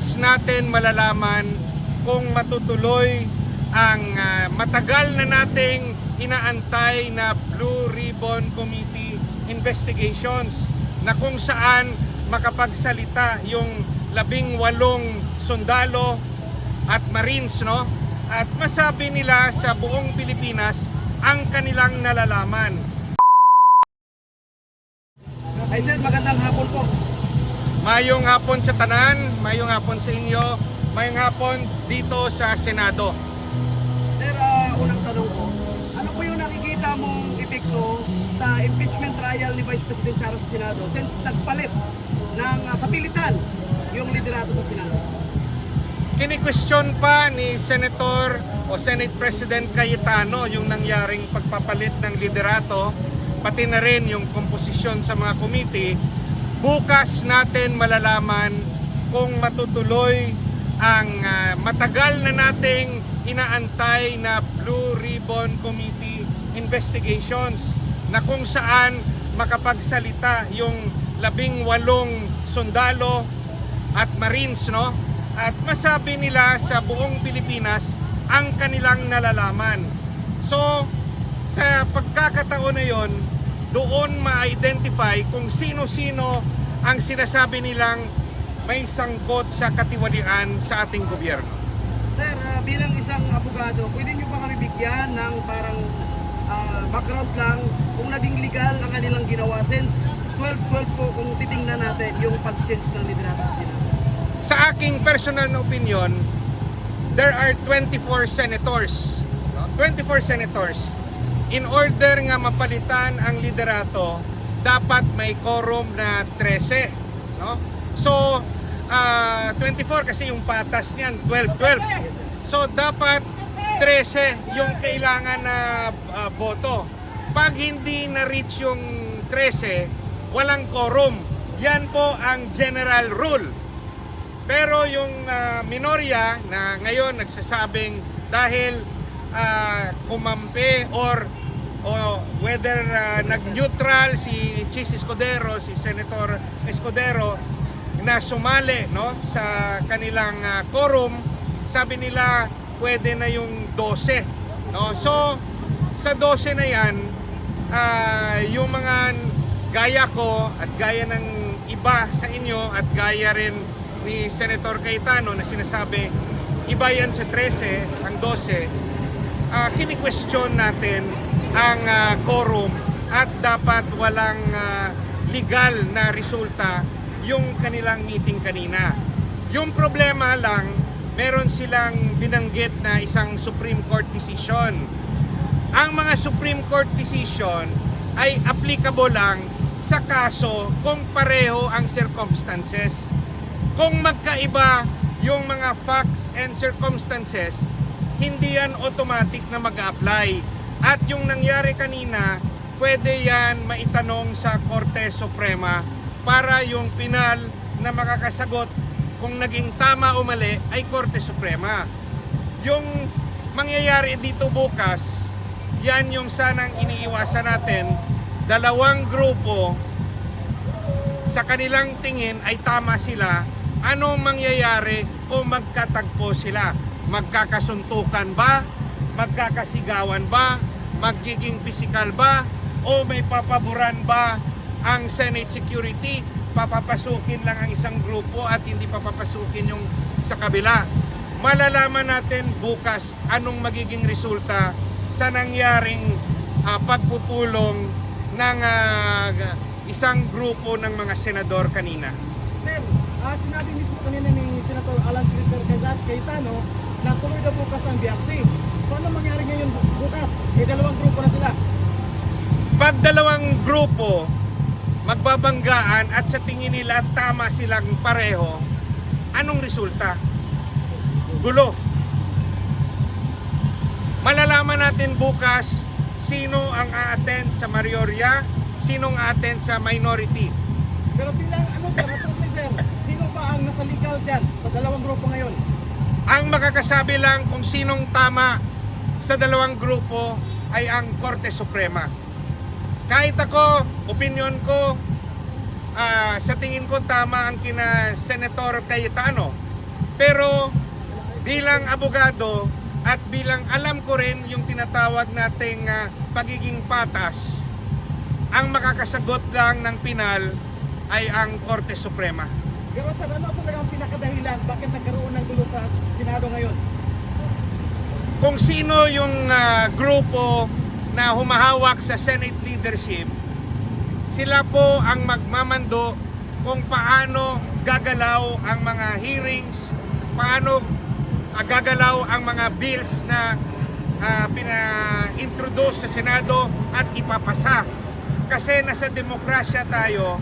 bukas natin malalaman kung matutuloy ang matagal na nating inaantay na Blue Ribbon Committee investigations na kung saan makapagsalita yung 18 sundalo at Marines, no? At masabi nila sa buong Pilipinas ang kanilang nalalaman. Ay sir, magandang hapon po. Mayong hapon sa tanan, mayong hapon sa inyo, mayong hapon dito sa Senado. Sir, unang tanong ko, ano po yung nakikita mong epekto sa impeachment trial ni Vice President Sara sa Senado since nagpalit ng sa pilitan yung liderato sa Senado? Kini-question pa ni Senator o Senate President Cayetano yung nangyaring pagpapalit ng liderato, pati na rin yung komposisyon sa mga committee. Bukas natin malalaman kung matutuloy ang matagal na nating inaantay na Blue Ribbon Committee investigations na kung saan makapagsalita yung 18 sundalo at Marines, no? At masabi nila sa buong Pilipinas ang kanilang nalalaman. So, sa pagkakataon na yon, doon ma-identify kung sino-sino ang sinasabi nilang may sangkot sa katiwalian sa ating gobyerno. Sir, bilang isang abogado, pwede nyo ba kami bigyan ng parang background lang kung naging legal ang kanilang ginawa since 12-12 po kung titingnan natin yung pag-change ng liderato sa Senado? Sa aking personal na opinion, there are 24 senators. No? 24 senators. In order nga mapalitan ang liderato, dapat may quorum na 13. No? So, 24 kasi yung patas niyan, 12. So, dapat 13 yung kailangan na boto. Pag hindi na-reach yung 13, walang quorum. Yan po ang general rule. Pero yung minorya na ngayon nagsasabing dahil kumampi or whether nag-neutral si Chis Escudero, si Senator Escudero na sumali, no, sa kanilang quorum, sabi nila pwede na yung 12, no? So sa 12 na yan, yung mga gaya ko at gaya ng iba sa inyo at gaya rin ni Senator Cayetano na sinasabi iba yan sa 13, ang 12, kini-question natin ang quorum at dapat walang legal na resulta yung kanilang meeting kanina. Yung problema lang, meron silang binanggit na isang Supreme Court decision. Ang mga Supreme Court decision ay applicable lang sa kaso kung pareho ang circumstances. Kung magkaiba yung mga facts and circumstances, hindi yan automatic na mag-apply. At yung nangyari kanina, pwede yan maitanong sa Korte Suprema para yung pinal na makakasagot kung naging tama o mali ay Korte Suprema. Yung mangyayari dito bukas, yan yung sanang iniiwasan natin. Dalawang grupo sa kanilang tingin ay tama sila. Anong mangyayari kung magkatagpo sila? Magkakasuntukan ba? Magkakasigawan ba? Magiging physical ba? O may papaboran ba ang Senate security? Papapasukin lang ang isang grupo at hindi papapasukin yung sa kabila. Malalaman natin bukas anong magiging resulta sa nangyaring pagpupulong ng isang grupo ng mga senador kanina. Sir, sinabi mismo kanina ni Senator Alan Cayetano na tuloy na bukas ang biyaksi. So ano mangyari ngayon bukas? May dalawang grupo na sila. Pag dalawang grupo magbabanggaan at sa tingin nila tama silang pareho, anong resulta? Gulo. Malalaman natin bukas sino ang a-attend sa mayorya, sino ang a-attend sa minority. Pero bilang sir, sino ba ang nasa legal dyan sa dalawang grupo ngayon? Ang makakasabi lang kung sinong tama sa dalawang grupo ay ang Korte Suprema. Kahit ako, opinion ko, sa tingin ko tama ang kina Senator Cayetano. Pero bilang abogado at bilang alam ko rin yung tinatawag nating pagiging patas, ang makakasagot lang ng pinal ay ang Korte Suprema. Pero sir, ano po kaya ang pinakadahilan bakit nagkaroon ng gulo sa Senado ngayon? Kung sino yung grupo na humahawak sa Senate leadership, sila po ang magmamando kung paano gagalaw ang mga hearings, paano gagalaw ang mga bills na pina-introduce sa Senado at ipapasa. Kasi nasa demokrasya tayo,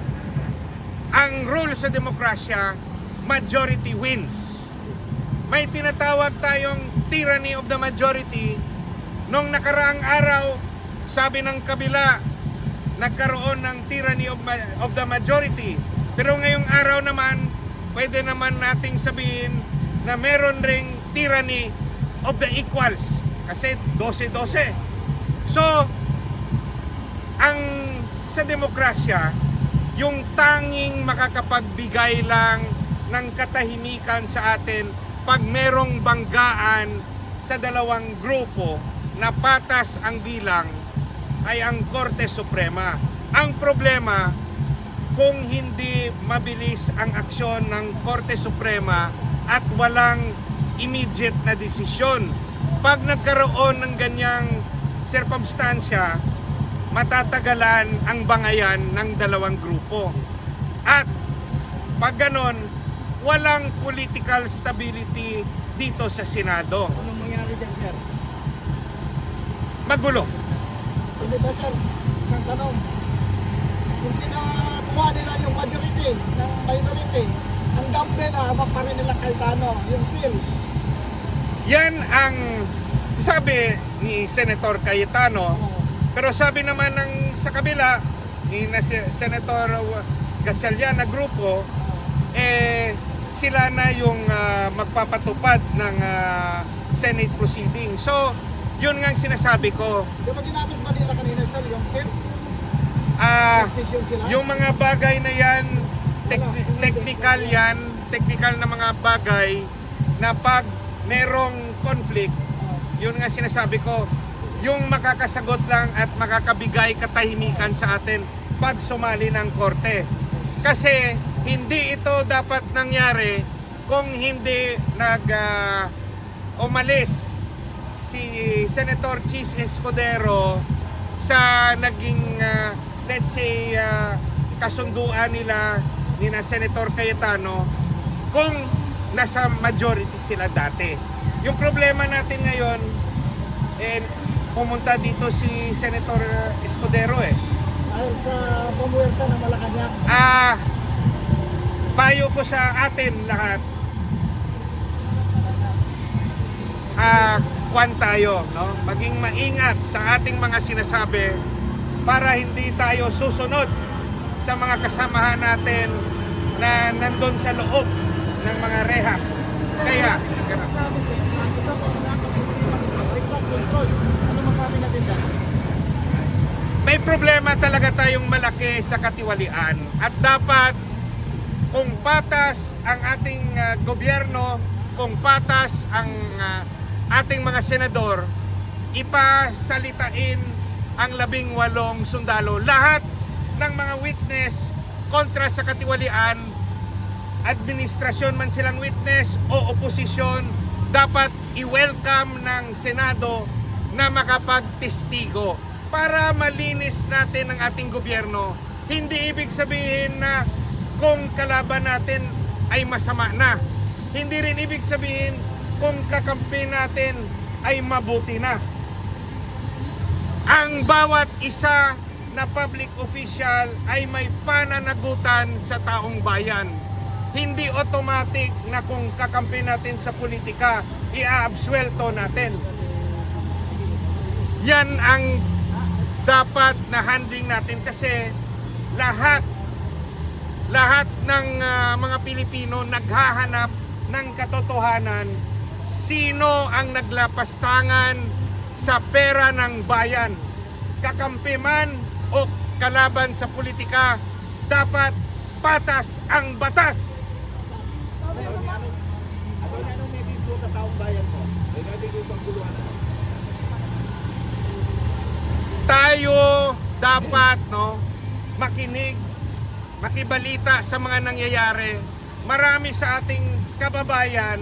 ang rule sa demokrasya, majority wins. May tinatawag tayong tyranny of the majority. Nung nakaraang araw, sabi ng kabila, nagkaroon ng tyranny of the majority. Pero ngayong araw naman, pwede naman nating sabihin na meron ring tyranny of the equals. Kasi 12-12. So, ang sa demokrasya, yung tanging makakapagbigay lang ng katahimikan sa atin pag merong banggaan sa dalawang grupo na patas ang bilang ay ang Korte Suprema. Ang problema, kung hindi mabilis ang aksyon ng Korte Suprema at walang immediate na desisyon. Pag nagkaroon ng ganyang sirkumstansya, matatagalan ang bangayan ng dalawang grupo. At pag ganon, walang political stability dito sa Senado. Anong mangyari dyan, sir? Magulo. Hindi ba, sir? Isang tanong. Kung sinakuha nila yung majority ng minority, ang dumbbell hawak pa rin nila Cayetano, yung seal. Yan ang sabi ni Senator Cayetano. Pero sabi naman ng sa kabila ni Senator Gatchalian na grupo, sila na yung magpapatupad ng Senate proceeding. So, yun nga ang sinasabi ko. Di ba ginamit ba nila kanina, sir, yung seal? Decision sila? Yung mga bagay na yan, technical na mga bagay na pag merong conflict, yun nga sinasabi ko, yung makakasagot lang at makakabigay katahimikan sa atin pag sumali ng korte. Kasi hindi ito dapat nangyari kung hindi umalis si Senator Chis Escudero sa naging let's say kasunduan nila ni na Senator Cayetano kung nasa majority sila dati. Yung problema natin ngayon, pumunta dito si Senator Escudero Dahil sa pumuwersa ng Malacanang. Payo ko sa atin lahat, kwan tayo, no? Maging maingat sa ating mga sinasabi para hindi tayo susunod sa mga kasamahan natin na nandun sa loob ng mga rehas. Kaya, Sabi sir, ito po remote control. Ano masabi natin dyan? may problema talaga tayong malaki sa katiwalian at dapat kung patas ang ating gobyerno, kung patas ang ating mga senador, ipasalitain ang 18 sundalo. Lahat ng mga witness kontra sa katiwalian, administrasyon man silang witness o oposisyon, dapat i-welcome ng Senado na makapagtestigo para malinis natin ang ating gobyerno. Hindi ibig sabihin na kung kalaban natin ay masama na. Hindi rin ibig sabihin kung kakampi natin ay mabuti na. Ang bawat isa na public official ay may pananagutan sa taong bayan. Hindi automatic na kung kakampi natin sa politika, i-absuelto natin. Yan ang dapat na handling natin kasi lahat ng mga Pilipino naghahanap ng katotohanan. Sino ang naglapastangan sa pera ng bayan? Kakampi man o kalaban sa politika, dapat patas ang batas. tayo dapat makinig, makibalita sa mga nangyayari. Marami sa ating kababayan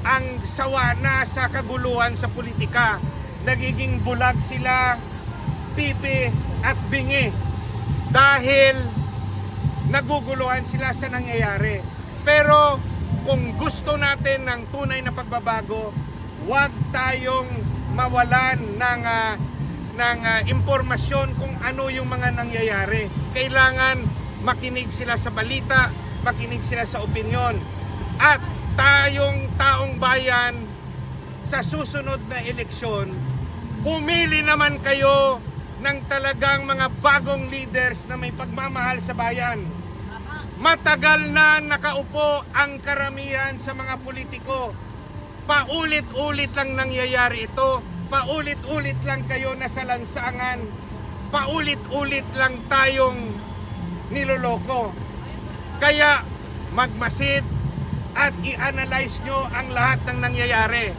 ang sawa na sa kaguluhan sa politika. Nagiging bulag sila, pipi at bingi dahil naguguluhan sila sa nangyayari. Pero kung gusto natin ng tunay na pagbabago, huwag tayong mawalan ng impormasyon kung ano yung mga nangyayari. Kailangan makinig sila sa balita, makinig sila sa opinyon. At tayong taong bayan sa susunod na eleksyon, pumili naman kayo ng talagang mga bagong leaders na may pagmamahal sa bayan. Matagal na nakaupo ang karamihan sa mga politiko. Paulit-ulit lang nangyayari ito. Paulit-ulit lang kayo nasa lansangan. Paulit-ulit lang tayong niloloko. Kaya magmasid at i-analyze nyo ang lahat ng nangyayari.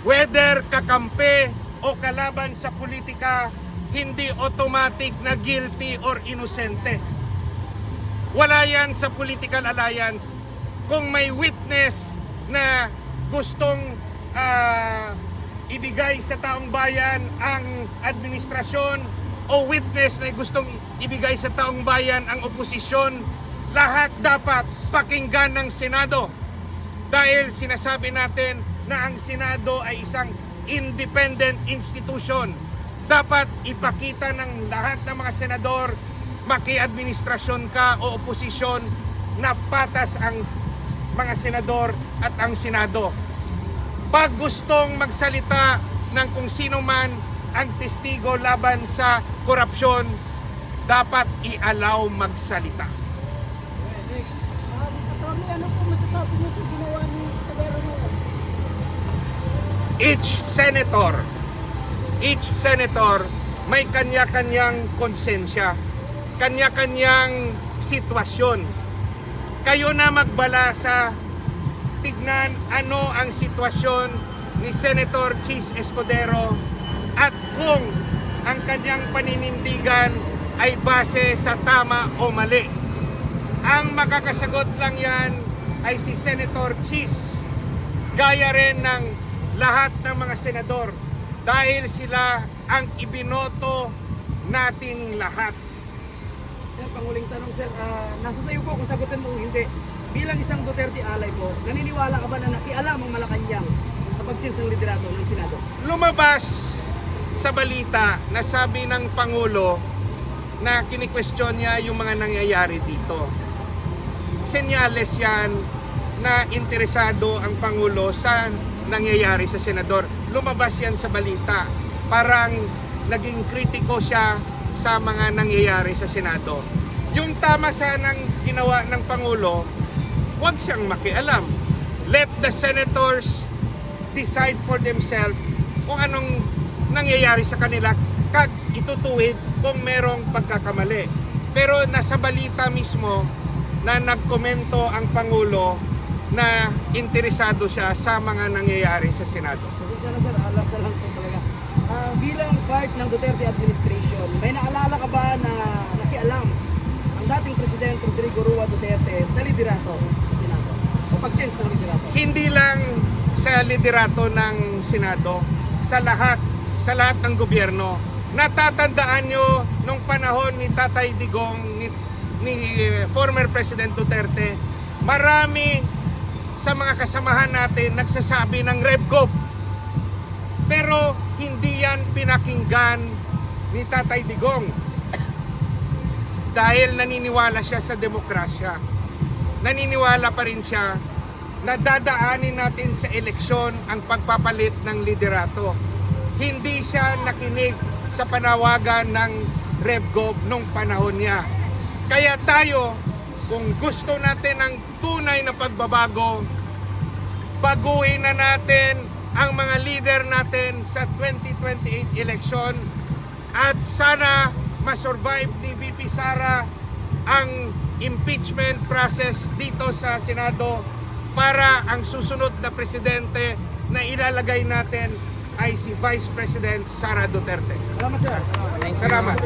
Whether kakampi o kalaban sa politika, hindi automatic na guilty or inosente. Wala yan sa political alliance. Kung may witness na gustong ibigay sa taong bayan ang administrasyon o witness na gustong ibigay sa taong bayan ang oposisyon, lahat dapat pakinggan ng Senado. Dahil sinasabi natin na ang Senado ay isang independent institution. Dapat ipakita ng lahat ng mga senador, maki-administrasyon ka o oposisyon, na patas ang mga senador at ang Senado. Pag gustong magsalita ng kung sino man ang testigo laban sa korupsyon, dapat i-allow magsalita. Attorney, ano po masasabi niyo sa ginawa ni Escudero ngayon? Each senator may kanya-kanyang konsensya, kanya-kanyang sitwasyon. Kayo na magbala sa tignan ano ang sitwasyon ni Senator Chis Escudero at kung ang kanyang paninindigan ay base sa tama o mali. Ang makakasagot lang yan ay si Senator Chis, gaya rin ng lahat ng mga senador, dahil sila ang ibinoto nating lahat. Sir, panguling tanong sir, nasa sayo po kung sagutin mo o hindi. Bilang isang Duterte alay po, naniniwala ka ba na nakialam ang Malacanang sa pag-change ng liderato ng Senado? Lumabas sa balita na sabi ng Pangulo na kini-question niya yung mga nangyayari dito. Senyales yan na interesado ang Pangulo sa nangyayari sa senador. Lumabas yan sa balita. Parang naging kritiko siya sa mga nangyayari sa Senado. Yung tama sanang ginawa ng Pangulo, huwag siyang makialam. Let the senators decide for themselves kung anong nangyayari sa kanila, kag itutuwid kung merong pagkakamali. Pero nasa balita mismo na nagkomento ang Pangulo na interesado siya sa mga nangyayari sa Senado. So, sir, last na lang po talaga. Bilang part ng Duterte administration, may naalala ka ba na nakialam ang dating Presidente Rodrigo Roa Duterte sa liderato ng Senado o pag-change ng liderato? Hindi lang sa liderato ng Senado, sa lahat ng gobyerno. Natatandaan nyo nung panahon ni Tatay Digong, ni former President Duterte, marami sa mga kasamahan natin nagsasabi ng RevGov. Pero hindi yan pinakinggan ni Tatay Digong. Dahil naniniwala siya sa demokrasya. Naniniwala pa rin siya na dadaanin natin sa eleksyon ang pagpapalit ng liderato. Hindi siya nakinig sa panawagan ng RevGov nung panahon niya. Kaya tayo, kung gusto natin ng tunay na pagbabago, baguhin na natin ang mga leader natin sa 2028 election at sana masurvive ni VP Sara ang impeachment process dito sa Senado para ang susunod na presidente na ilalagay natin ay si Vice President Sara Duterte. Salamat sir. Salamat.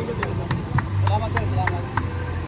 Salamat sir. Salamat.